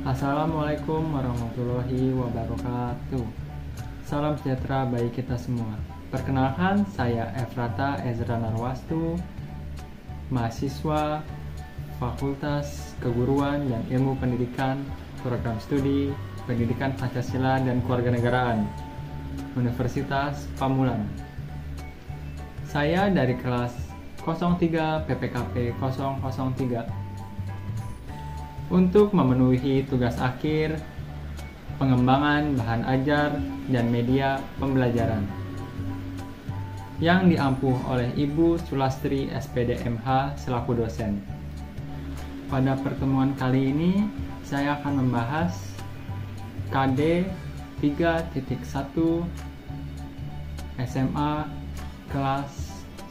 Assalamualaikum warahmatullahi wabarakatuh. Salam sejahtera bagi kita semua. Perkenalkan, saya Efrata Ezra Narwastu, mahasiswa Fakultas Keguruan dan Ilmu Pendidikan, Program Studi Pendidikan Pancasila dan Kewarganegaraan, Universitas Pamulang. Saya dari kelas 03 PPKP 003. Untuk memenuhi tugas akhir pengembangan bahan ajar dan media pembelajaran yang diampuh oleh Ibu Sulastri SPD MH selaku dosen. Pada pertemuan kali ini saya akan membahas KD 3.1 SMA kelas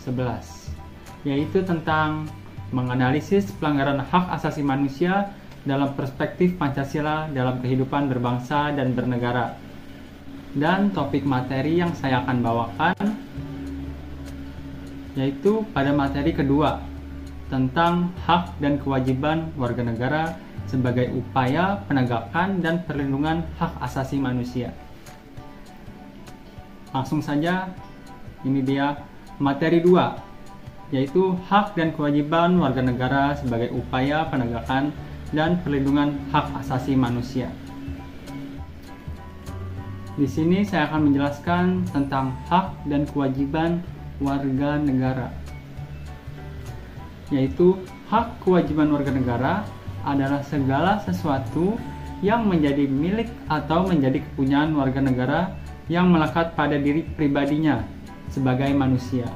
11, yaitu tentang menganalisis pelanggaran hak asasi manusia dalam perspektif Pancasila dalam kehidupan berbangsa dan bernegara. Dan topik materi yang saya akan bawakan yaitu pada materi kedua tentang hak dan kewajiban warga negara sebagai upaya penegakan dan perlindungan hak asasi manusia. Langsung saja, ini dia materi 2, yaitu hak dan kewajiban warga negara sebagai upaya penegakan dan perlindungan hak asasi manusia. Di sini saya akan menjelaskan tentang hak dan kewajiban warga negara. Yaitu hak kewajiban warga negara adalah segala sesuatu yang menjadi milik atau menjadi kepunyaan warga negara yang melekat pada diri pribadinya sebagai manusia,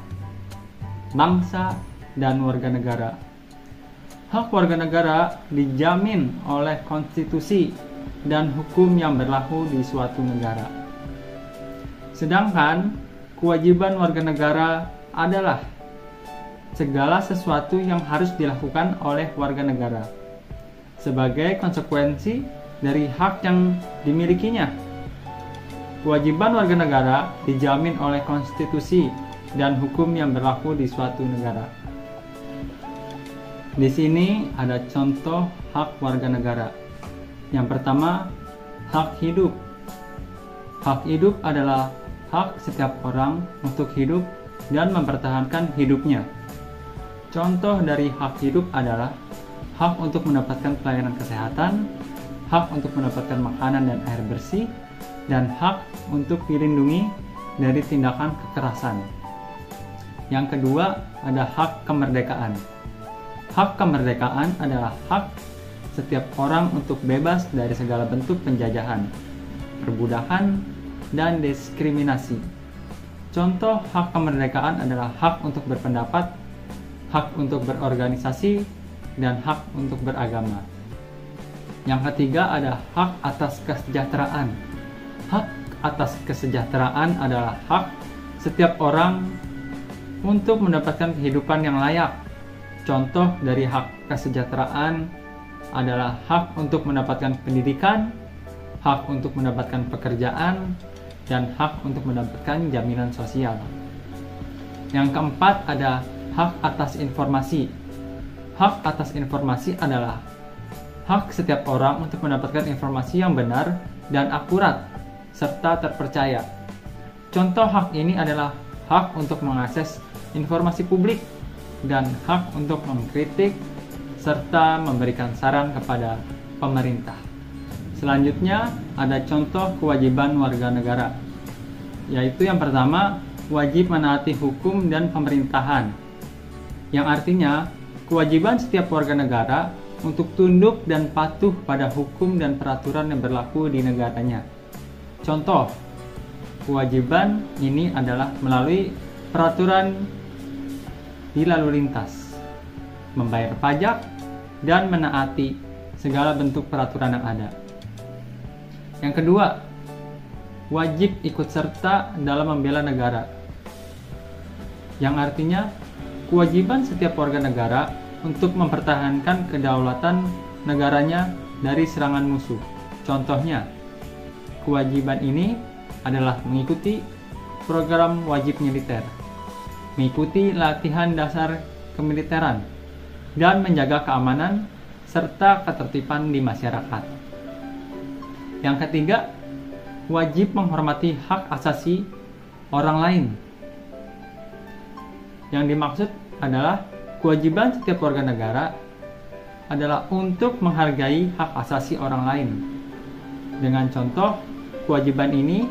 bangsa, dan warga negara. Hak warga negara dijamin oleh konstitusi dan hukum yang berlaku di suatu negara. Sedangkan kewajiban warga negara adalah segala sesuatu yang harus dilakukan oleh warga negara sebagai konsekuensi dari hak yang dimilikinya. Kewajiban warga negara dijamin oleh konstitusi dan hukum yang berlaku di suatu negara. Di sini ada contoh hak warga negara. Yang pertama, hak hidup. Hak hidup adalah hak setiap orang untuk hidup dan mempertahankan hidupnya. Contoh dari hak hidup adalah hak untuk mendapatkan pelayanan kesehatan, hak untuk mendapatkan makanan dan air bersih, dan hak untuk dilindungi dari tindakan kekerasan. Yang kedua, ada hak kemerdekaan. Hak kemerdekaan adalah hak setiap orang untuk bebas dari segala bentuk penjajahan, perbudakan, dan diskriminasi. Contoh hak kemerdekaan adalah hak untuk berpendapat, hak untuk berorganisasi, dan hak untuk beragama. Yang ketiga ada hak atas kesejahteraan. Hak atas kesejahteraan adalah hak setiap orang untuk mendapatkan kehidupan yang layak. Contoh dari hak kesejahteraan adalah hak untuk mendapatkan pendidikan, hak untuk mendapatkan pekerjaan, dan hak untuk mendapatkan jaminan sosial. Yang keempat ada hak atas informasi. Hak atas informasi adalah hak setiap orang untuk mendapatkan informasi yang benar dan akurat serta terpercaya. Contoh hak ini adalah hak untuk mengakses informasi publik dan hak untuk mengkritik serta memberikan saran kepada pemerintah. Selanjutnya ada contoh kewajiban warga negara, yaitu yang pertama, wajib menaati hukum dan pemerintahan, yang artinya kewajiban setiap warga negara untuk tunduk dan patuh pada hukum dan peraturan yang berlaku di negaranya. Contoh kewajiban ini adalah melalui peraturan di lalu lintas, membayar pajak, dan menaati segala bentuk peraturan yang ada. Yang kedua, wajib ikut serta dalam membela negara, yang artinya kewajiban setiap warga negara untuk mempertahankan kedaulatan negaranya dari serangan musuh. Contohnya, kewajiban ini adalah mengikuti program wajib militer, mengikuti latihan dasar kemiliteran, dan menjaga keamanan serta ketertiban di masyarakat. Yang ketiga, wajib menghormati hak asasi orang lain. Yang dimaksud adalah kewajiban setiap warga negara adalah untuk menghargai hak asasi orang lain. Dengan contoh, kewajiban ini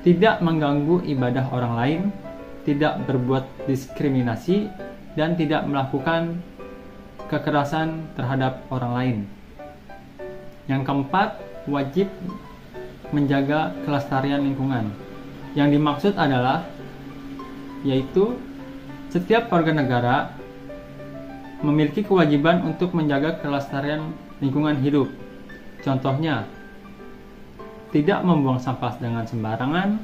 tidak mengganggu ibadah orang lain, tidak berbuat diskriminasi, dan tidak melakukan kekerasan terhadap orang lain. Yang keempat, wajib menjaga kelestarian lingkungan. Yang dimaksud adalah yaitu setiap warga negara memiliki kewajiban untuk menjaga kelestarian lingkungan hidup. Contohnya, tidak membuang sampah dengan sembarangan,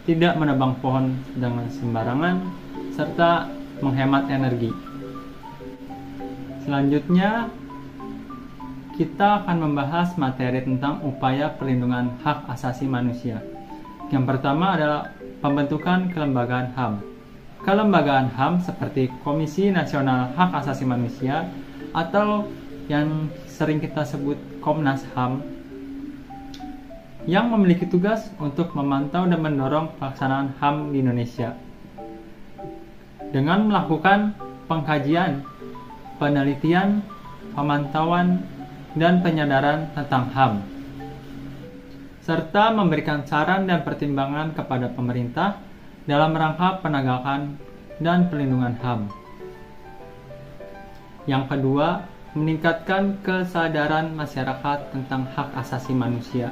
tidak menebang pohon dengan sembarangan, serta menghemat energi. Selanjutnya, kita akan membahas materi tentang upaya perlindungan hak asasi manusia. Yang pertama adalah pembentukan kelembagaan HAM. Kelembagaan HAM seperti Komisi Nasional Hak Asasi Manusia atau yang sering kita sebut Komnas HAM, yang memiliki tugas untuk memantau dan mendorong pelaksanaan HAM di Indonesia dengan melakukan pengkajian, penelitian, pemantauan, dan penyadaran tentang HAM, serta memberikan saran dan pertimbangan kepada pemerintah dalam rangka penegakan dan perlindungan HAM. Yang kedua, meningkatkan kesadaran masyarakat tentang hak asasi manusia.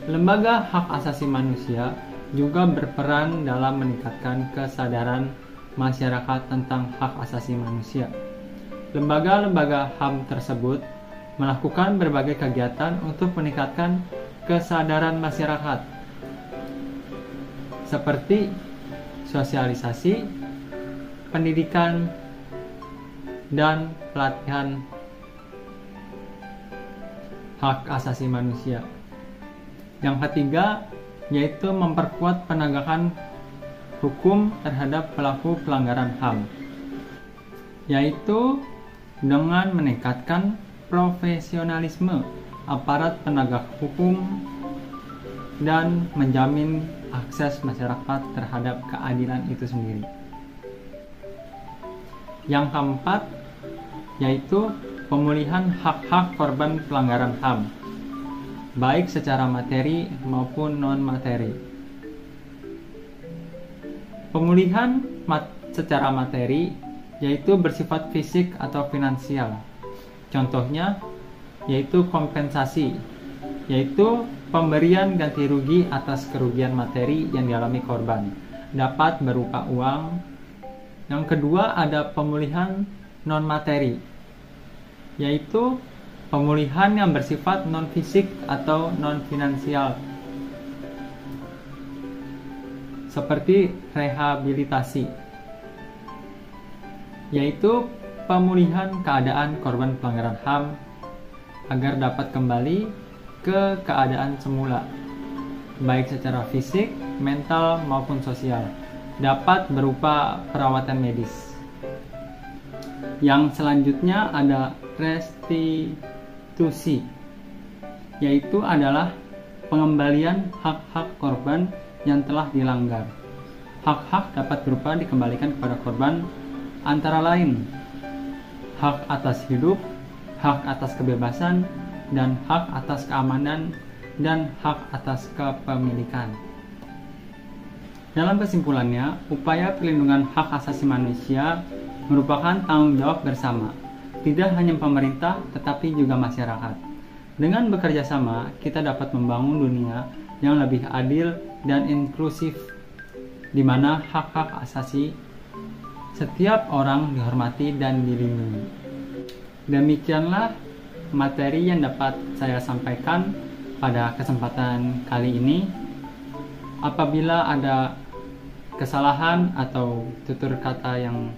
Lembaga hak asasi manusia juga berperan dalam meningkatkan kesadaran masyarakat tentang hak asasi manusia. Lembaga-lembaga HAM tersebut melakukan berbagai kegiatan untuk meningkatkan kesadaran masyarakat, seperti sosialisasi, pendidikan, dan pelatihan hak asasi manusia. Yang ketiga, yaitu memperkuat penegakan hukum terhadap pelaku pelanggaran HAM, yaitu dengan meningkatkan profesionalisme aparat penegak hukum dan menjamin akses masyarakat terhadap keadilan itu sendiri. Yang keempat, yaitu pemulihan hak-hak korban pelanggaran HAM, baik secara materi maupun non-materi. Pemulihan secara materi yaitu bersifat fisik atau finansial. Contohnya yaitu kompensasi, yaitu pemberian ganti rugi atas kerugian materi yang dialami korban, dapat berupa uang. Yang kedua ada pemulihan non-materi, yaitu pemulihan yang bersifat non-fisik atau non-finansial, seperti rehabilitasi, yaitu pemulihan keadaan korban pelanggaran HAM agar dapat kembali ke keadaan semula, baik secara fisik, mental, maupun sosial, dapat berupa perawatan medis. Yang selanjutnya ada restitusi, yaitu adalah pengembalian hak-hak korban yang telah dilanggar. Hak-hak dapat berupa dikembalikan kepada korban antara lain hak atas hidup, hak atas kebebasan, dan hak atas keamanan, dan hak atas kepemilikan. Dalam kesimpulannya, upaya perlindungan hak asasi manusia merupakan tanggung jawab bersama, tidak hanya pemerintah tetapi juga masyarakat. Dengan bekerja sama, kita dapat membangun dunia yang lebih adil dan inklusif, di mana hak-hak asasi setiap orang dihormati dan dilindungi. Demikianlah materi yang dapat saya sampaikan pada kesempatan kali ini. Apabila ada kesalahan atau tutur kata yang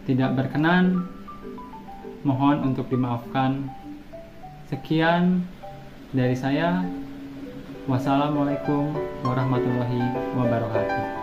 tidak berkenan, mohon untuk dimaafkan. Sekian dari saya. Wassalamualaikum warahmatullahi wabarakatuh.